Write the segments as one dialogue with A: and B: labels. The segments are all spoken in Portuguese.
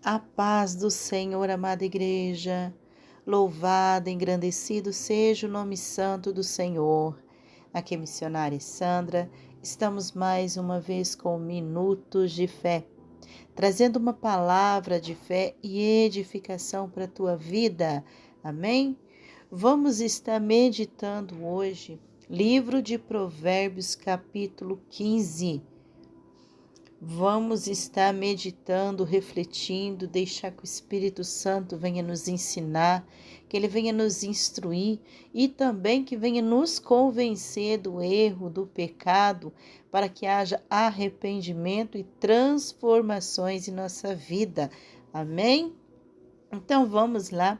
A: A paz do Senhor, amada igreja, louvado, engrandecido seja o nome santo do Senhor. Aqui é a missionária Sandra, estamos mais uma vez com Minutos de Fé, trazendo uma palavra de fé e edificação para a tua vida, amém? Vamos estar meditando hoje, livro de Provérbios, capítulo 15. Vamos estar meditando, refletindo, deixar que o Espírito Santo venha nos ensinar, que ele venha nos instruir e também que venha nos convencer do erro, do pecado, para que haja arrependimento e transformações em nossa vida. Amém? Então vamos lá.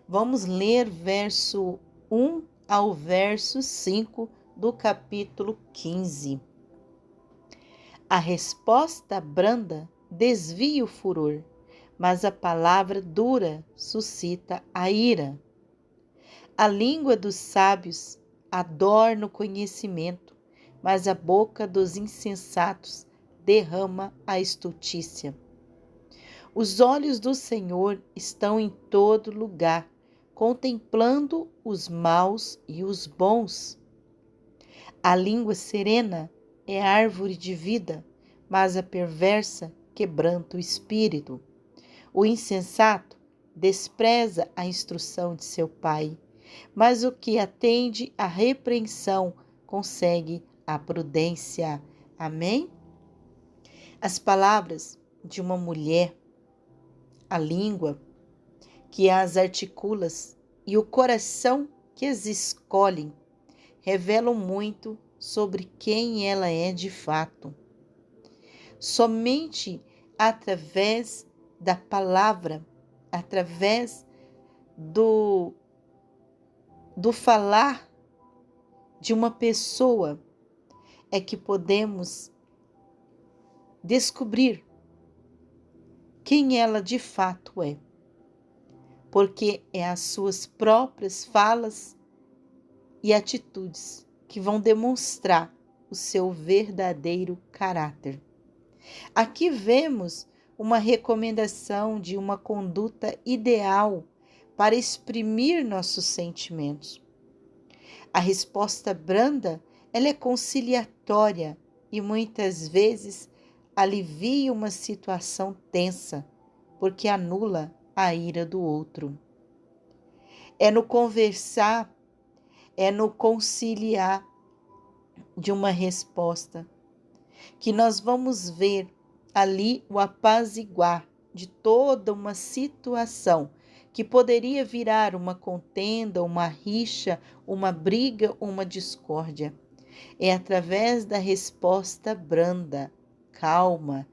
A: Vamos ler verso 1 ao verso 5 do capítulo 15. A resposta branda desvia o furor, mas a palavra dura suscita a ira. A língua dos sábios adorna o conhecimento, mas a boca dos insensatos derrama a estultícia. Os olhos do Senhor estão em todo lugar, contemplando os maus e os bons. A língua serena é árvore de vida, mas a perversa quebranta o espírito. O insensato despreza a instrução de seu pai, mas o que atende à repreensão consegue a prudência. Amém? As palavras de uma mulher, a língua que as articula e o coração que as escolhe revelam muito sobre quem ela é de fato. Somente através da palavra, através do falar de uma pessoa, é que podemos descobrir quem ela de fato é. Porque é as suas próprias falas e atitudes que vão demonstrar o seu verdadeiro caráter. Aqui vemos uma recomendação de uma conduta ideal para exprimir nossos sentimentos. A resposta branda, ela é conciliatória e muitas vezes alivia uma situação tensa, porque anula a ira do outro. É no conversar, é no conciliar de uma resposta que nós vamos ver ali o apaziguar de toda uma situação que poderia virar uma contenda, uma rixa, uma briga, uma discórdia. É através da resposta branda, calma,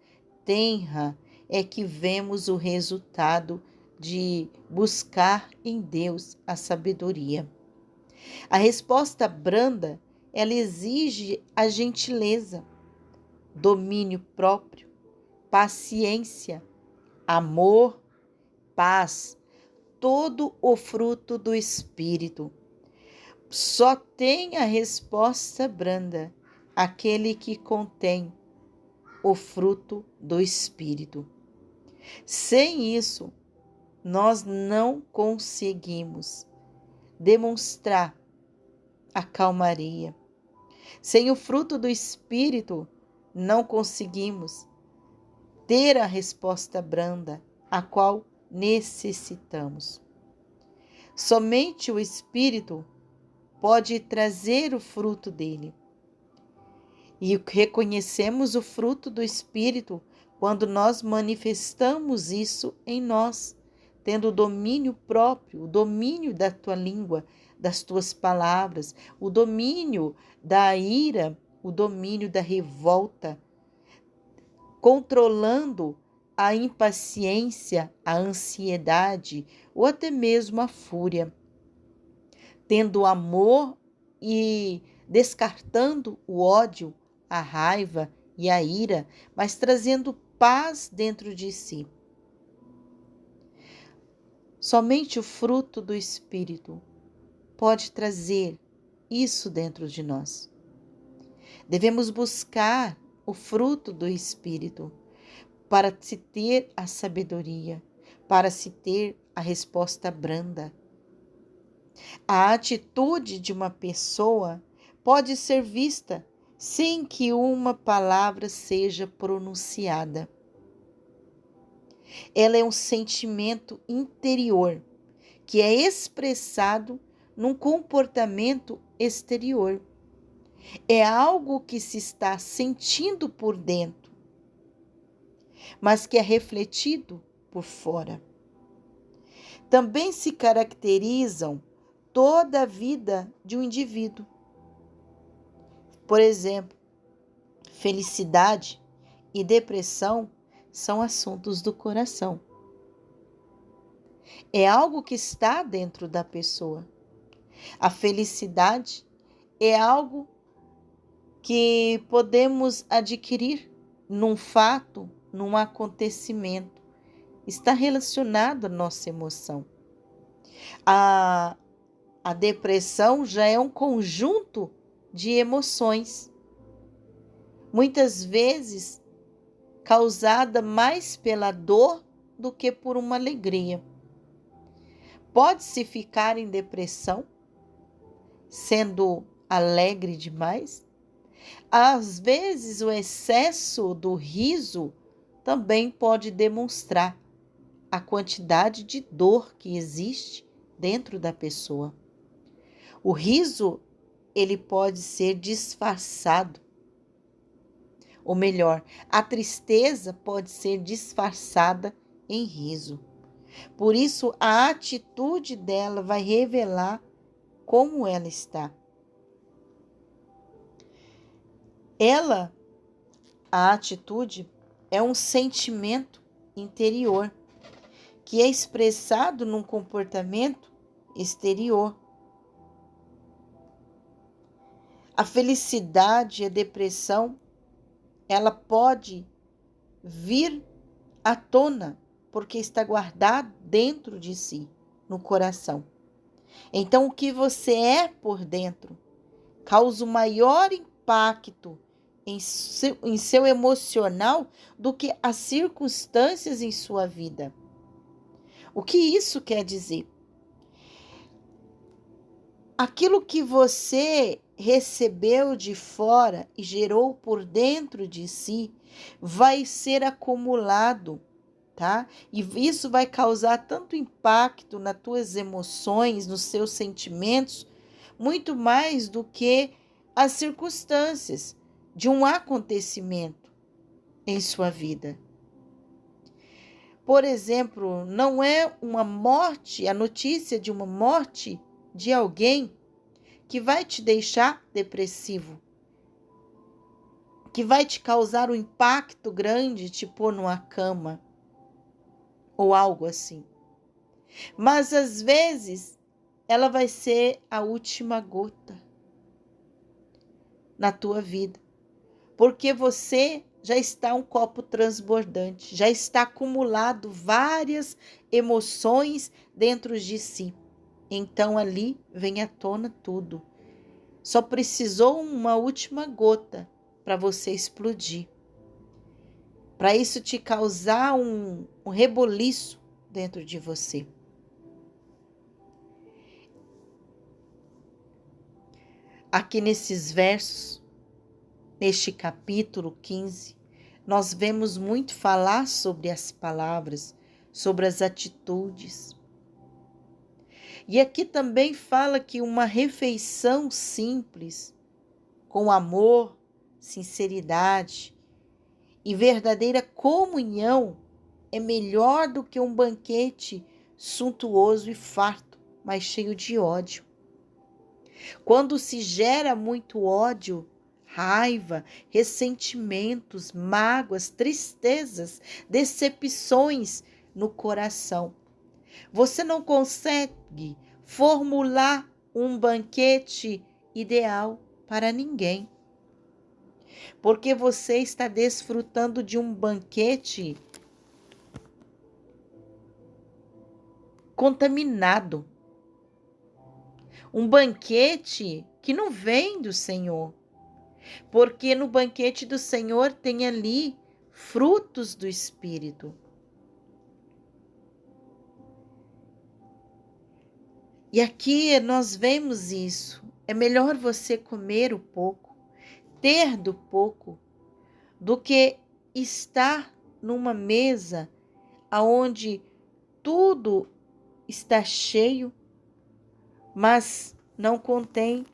A: tenra, é que vemos o resultado de buscar em Deus a sabedoria. A resposta branda, ela exige a gentileza, domínio próprio, paciência, amor, paz, todo o fruto do Espírito. Só tem a resposta branda aquele que contém o fruto do Espírito. Sem isso, nós não conseguimos demonstrar a calmaria. Sem o fruto do Espírito, não conseguimos ter a resposta branda, a qual necessitamos. Somente o Espírito pode trazer o fruto dele. E reconhecemos o fruto do Espírito quando nós manifestamos isso em nós, tendo o domínio próprio, o domínio da tua língua, das tuas palavras, o domínio da ira, o domínio da revolta, controlando a impaciência, a ansiedade ou até mesmo a fúria, tendo amor e descartando o ódio, a raiva e a ira, mas trazendo paz dentro de si. Somente o fruto do Espírito pode trazer isso dentro de nós. Devemos buscar o fruto do Espírito, para se ter a sabedoria, para se ter a resposta branda. A atitude de uma pessoa pode ser vista sem que uma palavra seja pronunciada. Ela é um sentimento interior que é expressado num comportamento exterior. É algo que se está sentindo por dentro, mas que é refletido por fora. Também se caracterizam toda a vida de um indivíduo. Por exemplo, felicidade e depressão são assuntos do coração. É algo que está dentro da pessoa. A felicidade é algo que podemos adquirir num fato, num acontecimento. Está relacionado à nossa emoção. A depressão já é um conjunto de emoções, muitas vezes causada mais pela dor do que por uma alegria. Pode-se ficar em depressão sendo alegre demais? Às vezes, o excesso do riso também pode demonstrar a quantidade de dor que existe dentro da pessoa. O riso, ele pode ser disfarçado. Ou melhor, a tristeza pode ser disfarçada em riso. Por isso, a atitude dela vai revelar como ela está. A atitude, é um sentimento interior que é expressado num comportamento exterior. A felicidade e a depressão, ela pode vir à tona porque está guardado dentro de si, no coração. Então, o que você é por dentro causa o maior impacto em seu emocional do que as circunstâncias em sua vida. O que isso quer dizer? Aquilo que você recebeu de fora e gerou por dentro de si vai ser acumulado, tá? E isso vai causar tanto impacto nas tuas emoções, nos seus sentimentos, muito mais do que as circunstâncias de um acontecimento em sua vida. Por exemplo, não é uma morte, a notícia de uma morte de alguém que vai te deixar depressivo, que vai te causar um impacto grande, te pôr numa cama ou algo assim. Mas às vezes ela vai ser a última gota na tua vida, porque você já está um copo transbordante, já está acumulado várias emoções dentro de si. Então ali vem à tona tudo. Só precisou uma última gota para você explodir. Para isso te causar um reboliço dentro de você. Aqui nesses versos, neste capítulo 15, nós vemos muito falar sobre as palavras, sobre as atitudes. E aqui também fala que uma refeição simples, com amor, sinceridade e verdadeira comunhão, é melhor do que um banquete suntuoso e farto, mas cheio de ódio. Quando se gera muito ódio, raiva, ressentimentos, mágoas, tristezas, decepções no coração, você não consegue formular um banquete ideal para ninguém, porque você está desfrutando de um banquete contaminado, um banquete que não vem do Senhor, porque no banquete do Senhor tem ali frutos do Espírito. E aqui nós vemos isso. É melhor você comer o pouco, ter do pouco, do que estar numa mesa onde tudo está cheio, mas não contém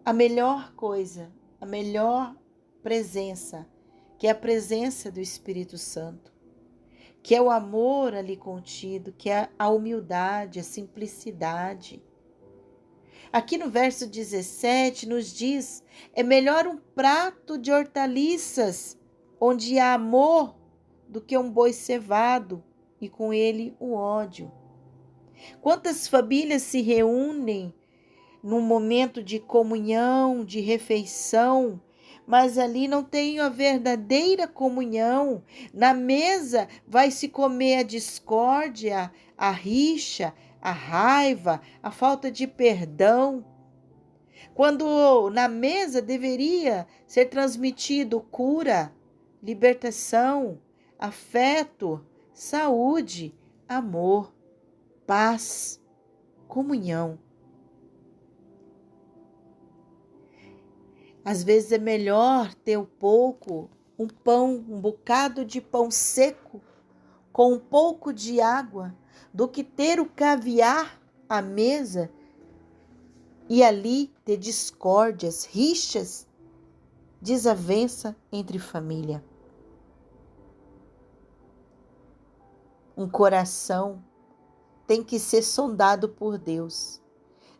A: a melhor coisa, a melhor presença, que é a presença do Espírito Santo, que é o amor ali contido, que é a humildade, a simplicidade. Aqui no verso 17 nos diz: é melhor um prato de hortaliças, onde há amor, do que um boi cevado e com ele o ódio. Quantas famílias se reúnem num momento de comunhão, de refeição, mas ali não tem a verdadeira comunhão. Na mesa vai se comer a discórdia, a rixa, a raiva, a falta de perdão. Quando na mesa deveria ser transmitido cura, libertação, afeto, saúde, amor, paz, comunhão. Às vezes é melhor ter um pouco, um pão, um bocado de pão seco com um pouco de água, do que ter o caviar à mesa e ali ter discórdias, rixas, desavença entre família. Um coração tem que ser sondado por Deus.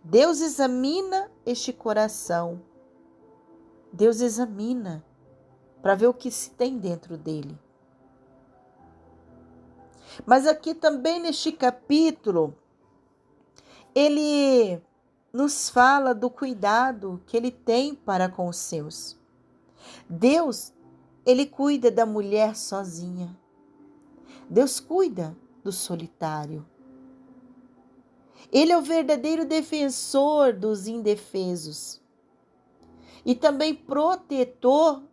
A: Deus examina este coração. Deus examina para ver o que se tem dentro dele. Mas aqui também neste capítulo, ele nos fala do cuidado que ele tem para com os seus. Deus, ele cuida da mulher sozinha. Deus cuida do solitário. Ele é o verdadeiro defensor dos indefesos e também protetor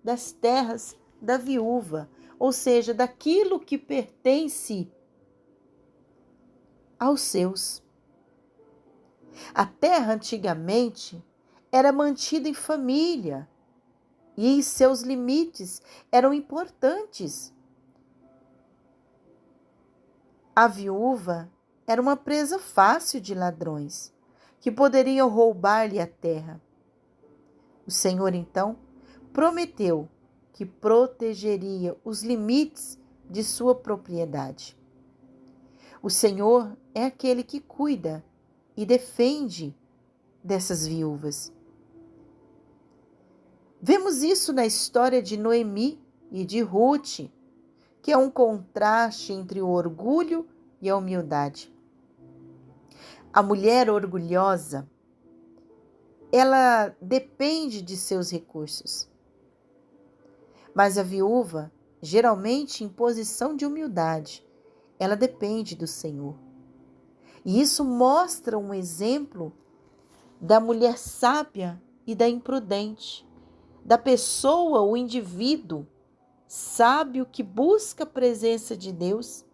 A: das terras da viúva, ou seja, daquilo que pertence aos seus. A terra antigamente era mantida em família e em seus limites eram importantes. A viúva era uma presa fácil de ladrões que poderiam roubar-lhe a terra. O Senhor, então, prometeu que protegeria os limites de sua propriedade. O Senhor é aquele que cuida e defende dessas viúvas. Vemos isso na história de Noemi e de Ruth, que é um contraste entre o orgulho e a humildade. A mulher orgulhosa, ela depende de seus recursos. Mas a viúva, geralmente em posição de humildade, ela depende do Senhor. E isso mostra um exemplo da mulher sábia e da imprudente, da pessoa, o indivíduo sábio que busca a presença de Deus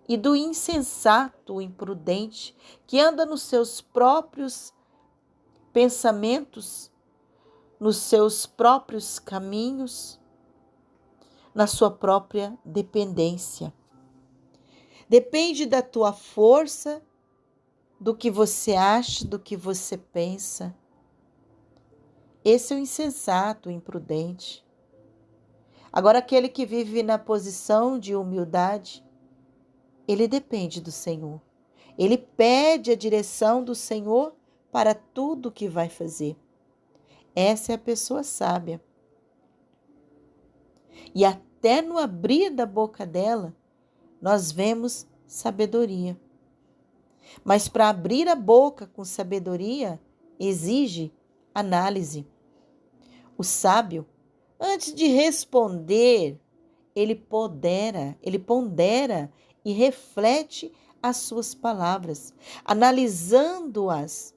A: e do insensato, o imprudente, que anda nos seus próprios pensamentos, nos seus próprios caminhos, na sua própria dependência. Depende da tua força, do que você acha, do que você pensa. Esse é o insensato, o imprudente. Agora, aquele que vive na posição de humildade, ele depende do Senhor. Ele pede a direção do Senhor para tudo que vai fazer. Essa é a pessoa sábia. E até no abrir da boca dela, nós vemos sabedoria. Mas para abrir a boca com sabedoria, exige análise. O sábio, antes de responder, ele pondera e reflete as suas palavras, analisando-as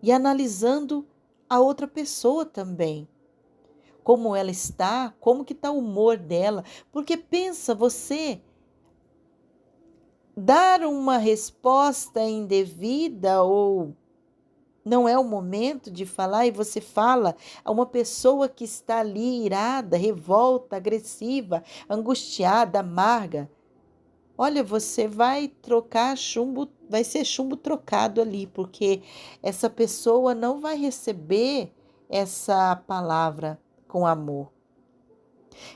A: e analisando a outra pessoa também. como ela está, como que está o humor dela. Porque pensa, você dar uma resposta indevida ou não é o momento de falar e você fala a uma pessoa que está ali irada, revolta, agressiva, angustiada, amarga. Olha, você vai trocar chumbo, vai ser chumbo trocado ali, porque essa pessoa não vai receber essa palavra com amor.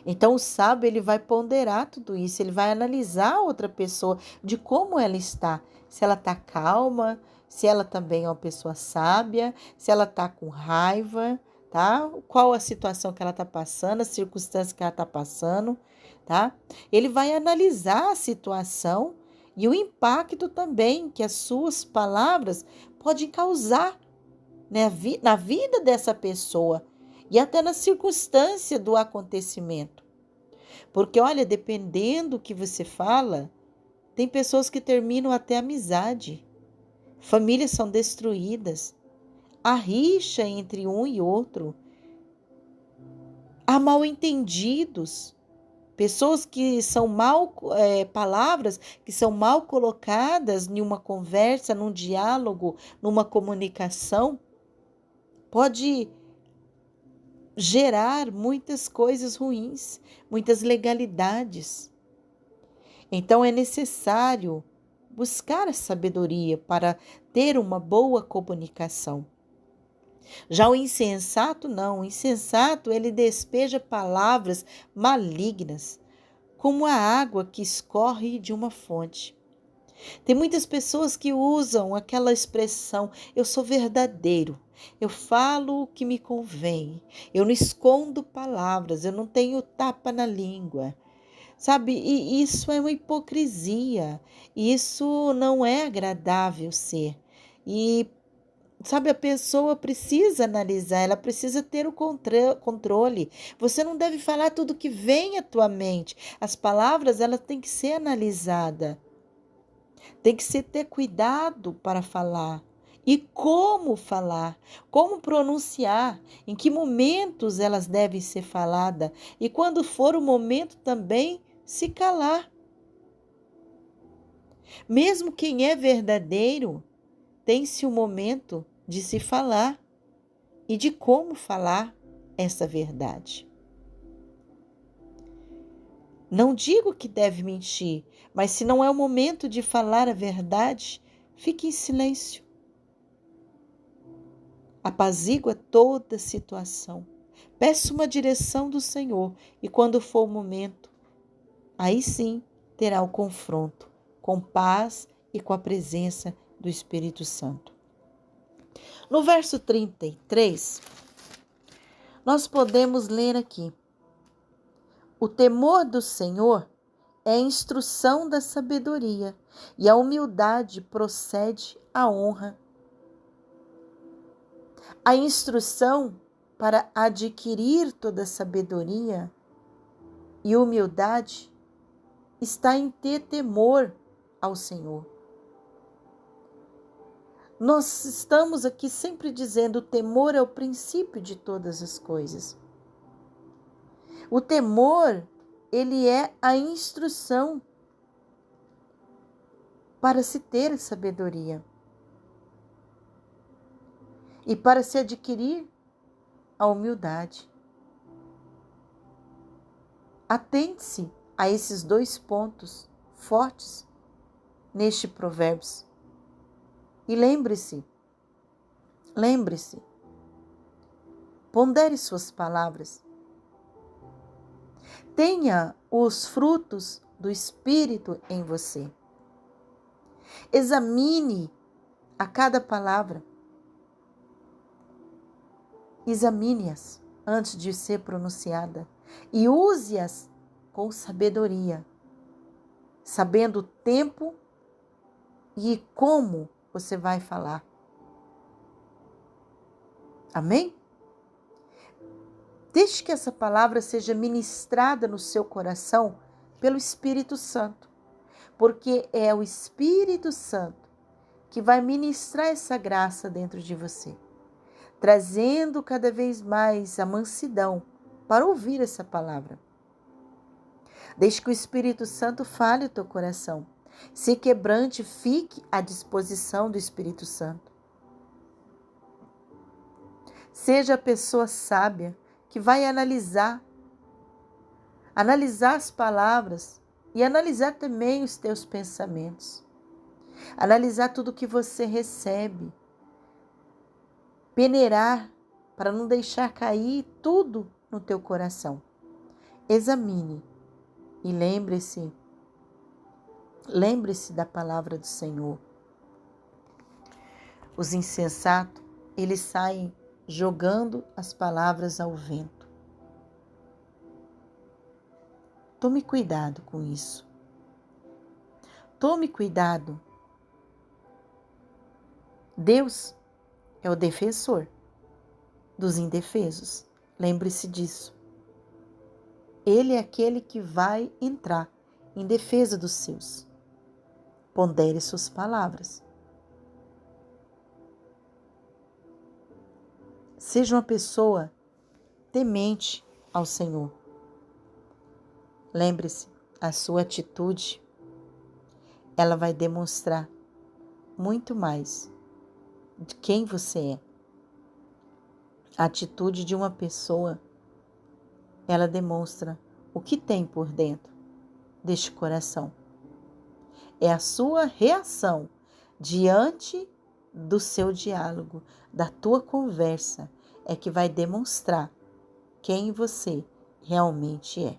A: Então, o sábio, ele vai ponderar tudo isso, ele vai analisar a outra pessoa, de como ela está. Se ela está calma, se ela também é uma pessoa sábia, se ela está com raiva, tá? Qual a situação que ela está passando, a circunstância que ela está passando, tá? Ele vai analisar a situação e o impacto também que as suas palavras podem causar, né, na vida dessa pessoa e até na circunstância do acontecimento. Porque, olha, dependendo do que você fala, tem pessoas que terminam até amizade, famílias são destruídas, há rixa entre um e outro, há mal-entendidos, pessoas que são palavras que são mal colocadas em uma conversa, num diálogo, numa comunicação, pode gerar muitas coisas ruins, muitas legalidades. Então é necessário buscar a sabedoria para ter uma boa comunicação. Já o insensato não, o insensato ele despeja palavras malignas, como a água que escorre de uma fonte. Tem muitas pessoas que usam aquela expressão, eu sou verdadeiro, eu falo o que me convém, eu não escondo palavras, eu não tenho tapa na língua. Sabe, e isso é uma hipocrisia, isso não é agradável ser. E, sabe, a pessoa precisa analisar, ela precisa ter o controle. Você não deve falar tudo que vem à tua mente. As palavras, elas têm que ser analisadas. Tem que se ter cuidado para falar. E como falar, como pronunciar, em que momentos elas devem ser faladas. E quando for o momento também, se calar. Mesmo quem é verdadeiro, tem-se o momento de se falar e de como falar essa verdade. Não digo que deve mentir, mas se não é o momento de falar a verdade, fique em silêncio. Apazigua toda situação. Peça uma direção do Senhor e quando for o momento, aí sim terá o confronto com paz e com a presença do Espírito Santo. No verso 33, nós podemos ler aqui: o temor do Senhor é a instrução da sabedoria, e a humildade procede à honra. A instrução para adquirir toda sabedoria e humildade está em ter temor ao Senhor. Nós estamos aqui sempre dizendo o temor é o princípio de todas as coisas. O temor, ele é a instrução para se ter sabedoria e para se adquirir a humildade. Atente-se a esses dois pontos fortes neste Provérbios. E lembre-se, pondere suas palavras. Tenha os frutos do Espírito em você. Examine a cada palavra. Examine-as antes de ser pronunciada e use-as com sabedoria, sabendo o tempo e como você vai falar. Amém? Deixe que essa palavra seja ministrada no seu coração pelo Espírito Santo, porque é o Espírito Santo que vai ministrar essa graça dentro de você, trazendo cada vez mais a mansidão para ouvir essa palavra. Deixe que o Espírito Santo fale o teu coração. Se quebrante, fique à disposição do Espírito Santo. Seja a pessoa sábia que vai analisar as palavras e analisar também os teus pensamentos. Analisar tudo que você recebe. Peneirar para não deixar cair tudo no teu coração. Examine e lembre-se da palavra do Senhor. Os insensatos, eles saem jogando as palavras ao vento. Tome cuidado com isso. Tome cuidado. Deus é o defensor dos indefesos. Lembre-se disso. Ele é aquele que vai entrar em defesa dos seus. Pondere suas palavras. Seja uma pessoa temente ao Senhor. Lembre-se, a sua atitude, ela vai demonstrar muito mais de quem você é. A atitude de uma pessoa, ela demonstra o que tem por dentro deste coração. É a sua reação diante do seu diálogo, da tua conversa, é que vai demonstrar quem você realmente é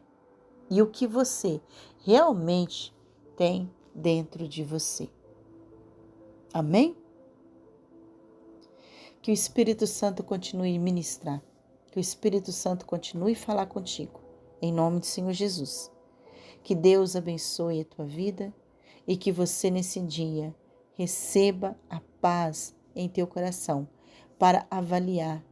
A: e o que você realmente tem dentro de você. Amém? Que o Espírito Santo continue a ministrar, que o Espírito Santo continue a falar contigo, em nome do Senhor Jesus. Que Deus abençoe a tua vida e que você nesse dia receba a paz em teu coração para avaliar,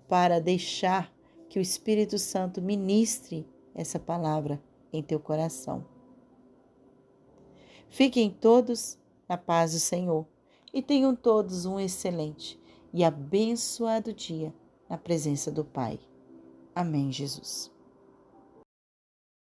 A: para deixar que o Espírito Santo ministre essa palavra em teu coração. Fiquem todos na paz do Senhor e tenham todos um excelente e abençoado dia na presença do Pai. Amém, Jesus.